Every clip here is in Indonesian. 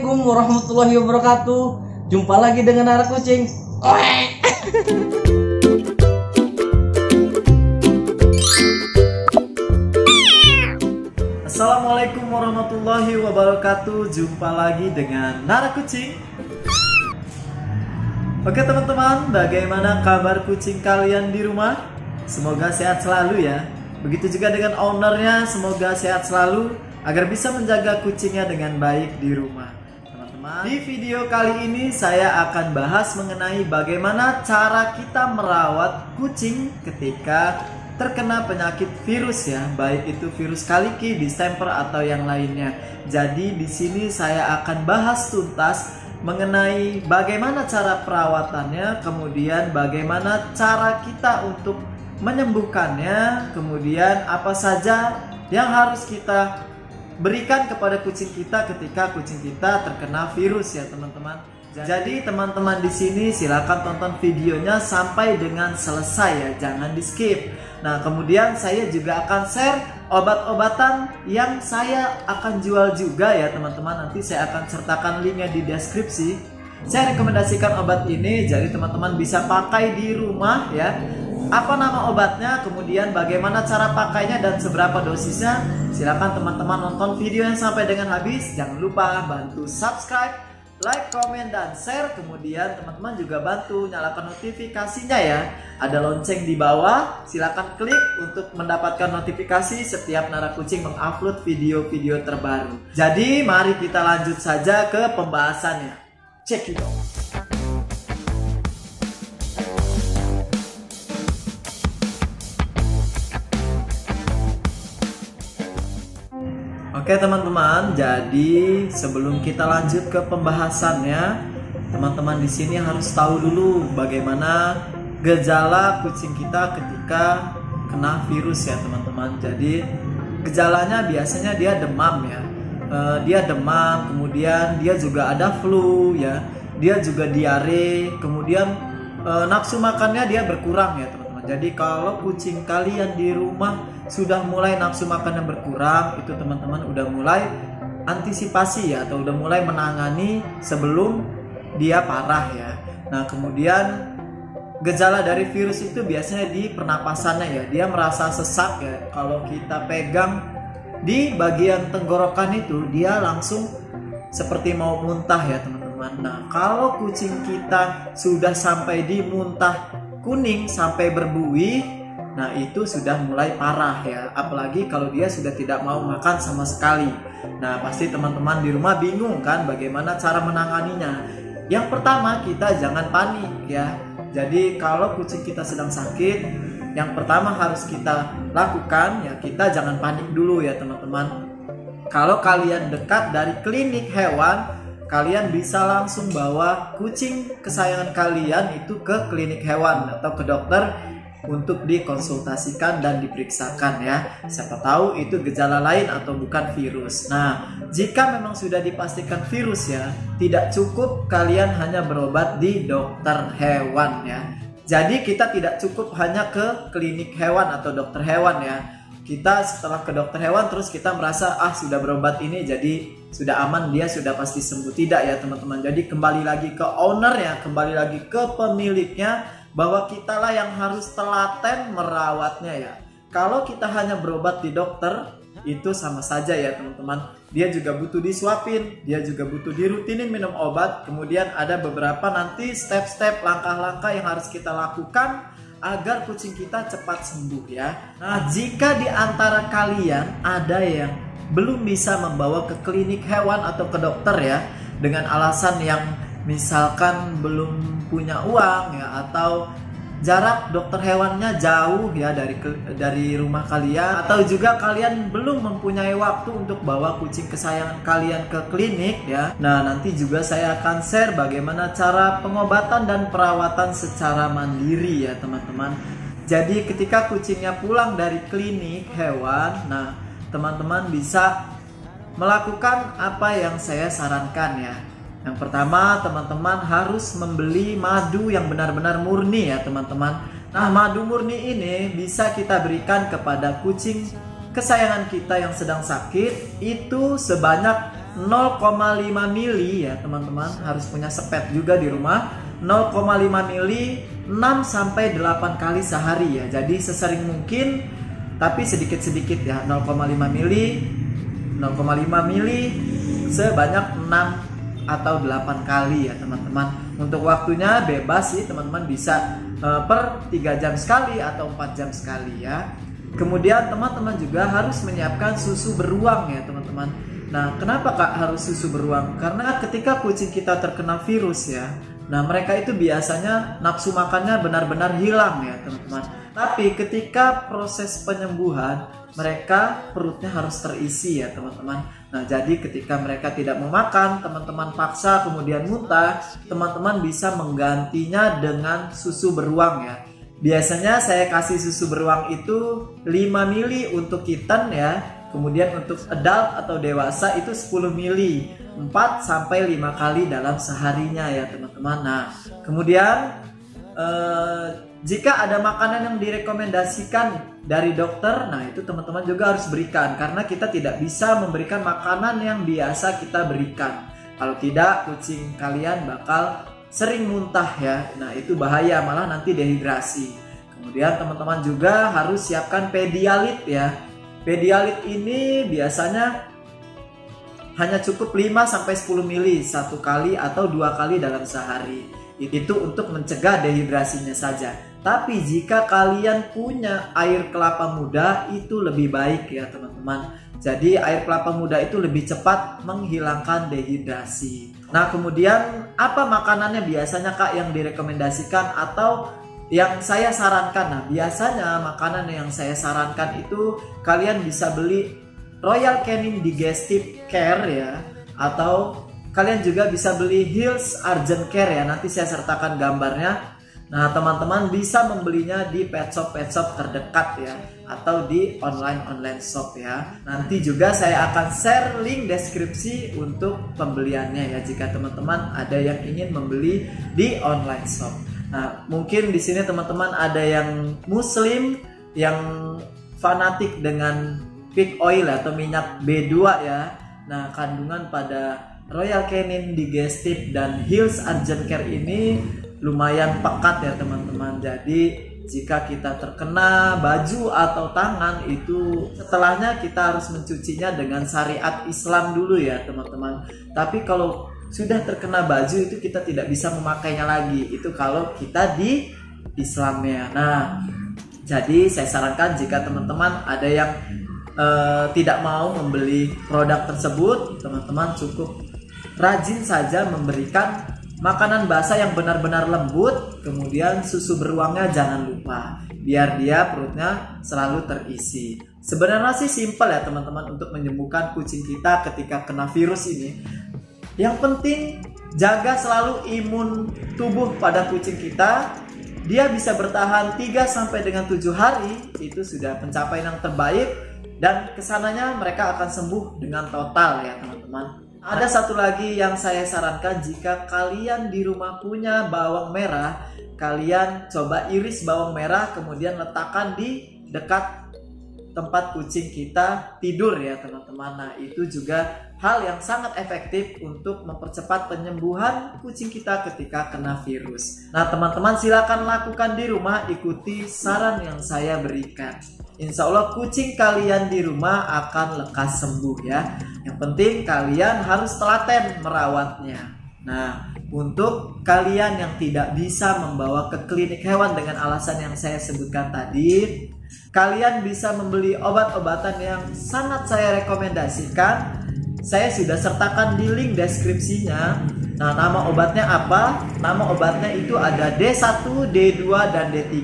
Assalamualaikum warahmatullahi wabarakatuh. Jumpa lagi dengan Nara Kucing. Assalamualaikum warahmatullahi wabarakatuh. Jumpa lagi dengan Nara Kucing. Oke teman-teman, bagaimana kabar kucing kalian di rumah? Semoga sehat selalu ya. Begitu juga dengan ownernya, semoga sehat selalu agar bisa menjaga kucingnya dengan baik di rumah. Teman-teman, di video kali ini saya akan bahas mengenai bagaimana cara kita merawat kucing ketika terkena penyakit virus ya, baik itu virus kaliki, distemper atau yang lainnya. Jadi di sini saya akan bahas tuntas mengenai bagaimana cara perawatannya, kemudian bagaimana cara kita untuk menyembuhkannya, kemudian apa saja yang harus kita berikan kepada kucing kita ketika kucing kita terkena virus ya teman-teman. Jadi teman-teman di sini silakan tonton videonya sampai dengan selesai ya, jangan di skip. Nah kemudian saya juga akan share obat-obatan yang saya akan jual juga ya teman-teman. Nanti saya akan sertakan linknya di deskripsi. Saya rekomendasikan obat ini, jadi teman-teman bisa pakai di rumah ya. Apa nama obatnya, kemudian bagaimana cara pakainya dan seberapa dosisnya, silakan teman-teman nonton video yang sampai dengan habis. Jangan lupa bantu subscribe, like, komen, dan share. Kemudian teman-teman juga bantu nyalakan notifikasinya ya. Ada lonceng di bawah, silakan klik untuk mendapatkan notifikasi setiap Nara Kucing mengupload video-video terbaru. Jadi mari kita lanjut saja ke pembahasannya. Check it out. Oke teman-teman, jadi sebelum kita lanjut ke pembahasannya, teman-teman di sini harus tahu dulu bagaimana gejala kucing kita ketika kena virus ya teman-teman. Jadi gejalanya biasanya dia demam ya, dia demam, kemudian dia juga ada flu ya, dia juga diare, kemudian nafsu makannya dia berkurang ya teman-teman. Jadi kalau kucing kalian di rumah sudah mulai nafsu makannya berkurang, itu teman-teman udah mulai antisipasi ya, atau udah mulai menangani sebelum dia parah ya. Nah kemudian gejala dari virus itu biasanya di pernapasannya ya, dia merasa sesak ya. Kalau kita pegang di bagian tenggorokan itu, dia langsung seperti mau muntah ya teman-teman. Nah kalau kucing kita sudah sampai di muntah kuning sampai berbuih, nah itu sudah mulai parah ya. Apalagi kalau dia sudah tidak mau makan sama sekali. Nah pasti teman-teman di rumah bingung kan bagaimana cara menanganinya. Yang pertama, kita jangan panik ya. Jadi kalau kucing kita sedang sakit, yang pertama harus kita lakukan ya, kita jangan panik dulu ya teman-teman. Kalau kalian dekat dari klinik hewan, kalian bisa langsung bawa kucing kesayangan kalian itu ke klinik hewan atau ke dokter untuk dikonsultasikan dan diperiksakan ya. Siapa tahu itu gejala lain atau bukan virus. Nah, jika memang sudah dipastikan virus ya, tidak cukup kalian hanya berobat di dokter hewan ya. Jadi kita tidak cukup hanya ke klinik hewan atau dokter hewan ya. Kita setelah ke dokter hewan terus kita merasa sudah berobat ini jadi sudah aman, dia sudah pasti sembuh. Tidak ya teman-teman. Jadi kembali lagi ke ownernya, kembali lagi ke pemiliknya, bahwa kitalah yang harus telaten merawatnya ya. Kalau kita hanya berobat di dokter, itu sama saja ya teman-teman. Dia juga butuh disuapin, dia juga butuh dirutinin minum obat. Kemudian ada beberapa nanti step-step, langkah-langkah yang harus kita lakukan agar kucing kita cepat sembuh ya. Nah jika di antara kalian ada yang belum bisa membawa ke klinik hewan atau ke dokter ya, dengan alasan yang misalkan belum punya uang ya, atau jarak dokter hewannya jauh ya dari rumah kalian, atau juga kalian belum mempunyai waktu untuk bawa kucing kesayangan kalian ke klinik ya. Nah nanti juga saya akan share bagaimana cara pengobatan dan perawatan secara mandiri ya teman-teman. Jadi ketika kucingnya pulang dari klinik hewan, nah teman-teman bisa melakukan apa yang saya sarankan ya. Yang pertama, teman-teman harus membeli madu yang benar-benar murni ya teman-teman. Nah madu murni ini bisa kita berikan kepada kucing kesayangan kita yang sedang sakit itu sebanyak 0,5 mili ya teman-teman, harus punya sepet juga di rumah. 0,5 mili 6 sampai 8 kali sehari ya. Jadi sesering mungkin tapi sedikit-sedikit ya. 0,5 mili sebanyak 6 atau 8 kali ya teman-teman. Untuk waktunya bebas sih teman-teman, bisa per 3 jam sekali atau 4 jam sekali ya. Kemudian teman-teman juga harus menyiapkan susu beruang ya teman-teman. Nah, kenapa Kak harus susu beruang? Karena ketika kucing kita terkena virus ya, nah mereka itu biasanya nafsu makannya benar-benar hilang ya teman-teman. Tapi ketika proses penyembuhan, mereka perutnya harus terisi ya teman-teman. Nah, jadi ketika mereka tidak mau makan, teman-teman paksa kemudian muntah, teman-teman bisa menggantinya dengan susu beruang ya. Biasanya saya kasih susu beruang itu 5 mili untuk kitten ya. Kemudian untuk adult atau dewasa itu 10 mili, 4 sampai 5 kali dalam seharinya ya teman-teman. Nah, kemudian jika ada makanan yang direkomendasikan dari dokter, nah itu teman-teman juga harus berikan, karena kita tidak bisa memberikan makanan yang biasa kita berikan. Kalau tidak, kucing kalian bakal sering muntah ya. Nah, itu bahaya, malah nanti dehidrasi. Kemudian teman-teman juga harus siapkan Pedialit ya. Pedialit ini biasanya hanya cukup 5 sampai 10 mili 1 kali atau 2 kali dalam sehari. Itu untuk mencegah dehidrasinya saja. Tapi jika kalian punya air kelapa muda, itu lebih baik ya teman-teman. Jadi air kelapa muda itu lebih cepat menghilangkan dehidrasi. Nah, kemudian apa makanannya biasanya Kak yang direkomendasikan atau yang saya sarankan? Nah, biasanya makanan yang saya sarankan itu kalian bisa beli Royal Canin Digestive Care ya, atau kalian juga bisa beli Hill's Urgent Care ya. Nanti saya sertakan gambarnya. Nah, teman-teman bisa membelinya di pet shop terdekat ya, atau di online shop ya. Nanti juga saya akan share link deskripsi untuk pembeliannya ya, jika teman-teman ada yang ingin membeli di online shop. Nah, mungkin di sini teman-teman ada yang muslim yang fanatik dengan pig oil atau minyak B2 ya. Nah, kandungan pada Royal Canin Digestive dan Hill's Urgent Care ini lumayan pekat ya teman-teman. Jadi jika kita terkena baju atau tangan, itu setelahnya kita harus mencucinya dengan syariat Islam dulu ya teman-teman. Tapi kalau sudah terkena baju itu kita tidak bisa memakainya lagi. Itu kalau kita di Islamnya. Nah, jadi saya sarankan jika teman-teman ada yang tidak mau membeli produk tersebut, teman-teman cukup rajin saja memberikan makanan basah yang benar-benar lembut, kemudian susu beruangnya jangan lupa, biar dia perutnya selalu terisi. Sebenarnya sih simpel ya teman-teman untuk menyembuhkan kucing kita ketika kena virus ini. Yang penting jaga selalu imun tubuh pada kucing kita. Dia bisa bertahan 3 sampai dengan 7 hari, itu sudah pencapaian yang terbaik, dan kesananya mereka akan sembuh dengan total ya teman-teman. Ada satu lagi yang saya sarankan, jika kalian di rumah punya bawang merah, kalian coba iris bawang merah kemudian letakkan di dekat tempat kucing kita tidur ya teman-teman. Nah, itu juga hal yang sangat efektif untuk mempercepat penyembuhan kucing kita ketika kena virus. Nah, teman-teman silakan lakukan di rumah, ikuti saran yang saya berikan. Insya Allah kucing kalian di rumah akan lekas sembuh ya. Yang penting kalian harus telaten merawatnya. Nah, untuk kalian yang tidak bisa membawa ke klinik hewan dengan alasan yang saya sebutkan tadi, kalian bisa membeli obat-obatan yang sangat saya rekomendasikan. Saya sudah sertakan di link deskripsinya. Nah, nama obatnya apa? Nama obatnya itu ada D1, D2, dan D3.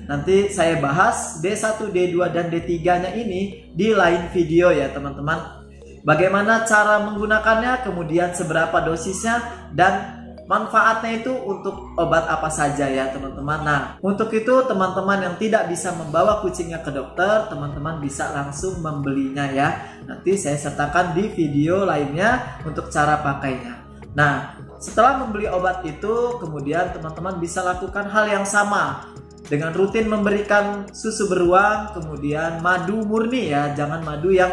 Nanti saya bahas D1, D2, dan D3-nya ini di lain video ya teman-teman. Bagaimana cara menggunakannya, kemudian seberapa dosisnya, dan manfaatnya itu untuk obat apa saja ya teman-teman. Nah, untuk itu teman-teman yang tidak bisa membawa kucingnya ke dokter, teman-teman bisa langsung membelinya ya. Nanti saya sertakan di video lainnya untuk cara pakainya. Nah, setelah membeli obat itu, kemudian teman-teman bisa lakukan hal yang sama dengan rutin memberikan susu beruang, kemudian madu murni ya, jangan madu yang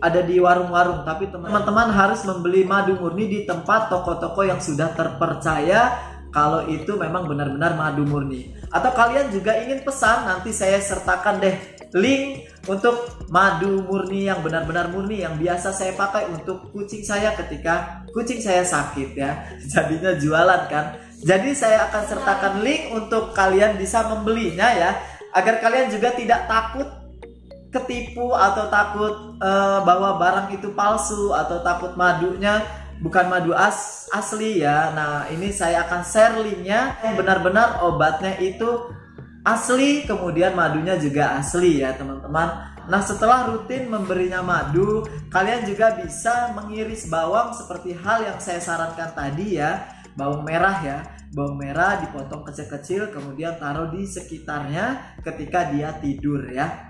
ada di warung-warung, tapi teman-teman harus membeli madu murni di tempat toko-toko yang sudah terpercaya kalau itu memang benar-benar madu murni. Atau kalian juga ingin pesan, nanti saya sertakan deh link untuk madu murni yang benar-benar murni yang biasa saya pakai untuk kucing saya ketika kucing saya sakit ya. Jadinya jualan kan. Jadi saya akan sertakan link untuk kalian bisa membelinya ya, agar kalian juga tidak takut ketipu atau takut bahwa barang itu palsu atau takut madunya bukan madu asli ya. Nah, ini saya akan share linknya, benar-benar obatnya itu asli, kemudian madunya juga asli ya teman-teman. Nah, setelah rutin memberinya madu, kalian juga bisa mengiris bawang seperti hal yang saya sarankan tadi ya. Bawang merah ya, bawang merah dipotong kecil-kecil, kemudian taruh di sekitarnya ketika dia tidur ya.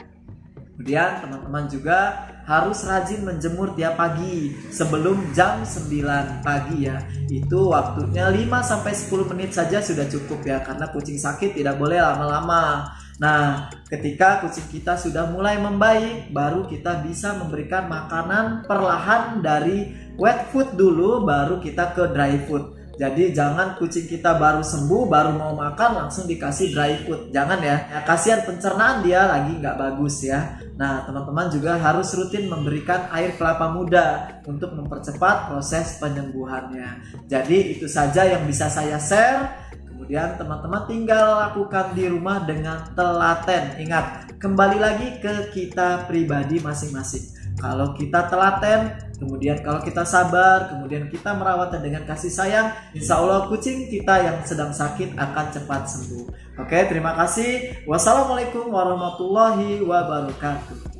Kemudian teman-teman juga harus rajin menjemur tiap pagi sebelum jam 9 pagi ya. Itu waktunya 5-10 menit saja sudah cukup ya, karena kucing sakit tidak boleh lama-lama. Nah, ketika kucing kita sudah mulai membaik, baru kita bisa memberikan makanan perlahan dari wet food dulu, baru kita ke dry food. Jadi jangan kucing kita baru sembuh, baru mau makan langsung dikasih dry food. Jangan ya, kasihan pencernaan dia lagi nggak bagus ya. Nah, teman-teman juga harus rutin memberikan air kelapa muda untuk mempercepat proses penyembuhannya. Jadi itu saja yang bisa saya share. Kemudian teman-teman tinggal lakukan di rumah dengan telaten. Ingat, kembali lagi ke kita pribadi masing-masing. Kalau kita telaten, kemudian kalau kita sabar, kemudian kita merawatnya dengan kasih sayang, insya Allah kucing kita yang sedang sakit akan cepat sembuh. Oke, terima kasih. Wassalamualaikum warahmatullahi wabarakatuh.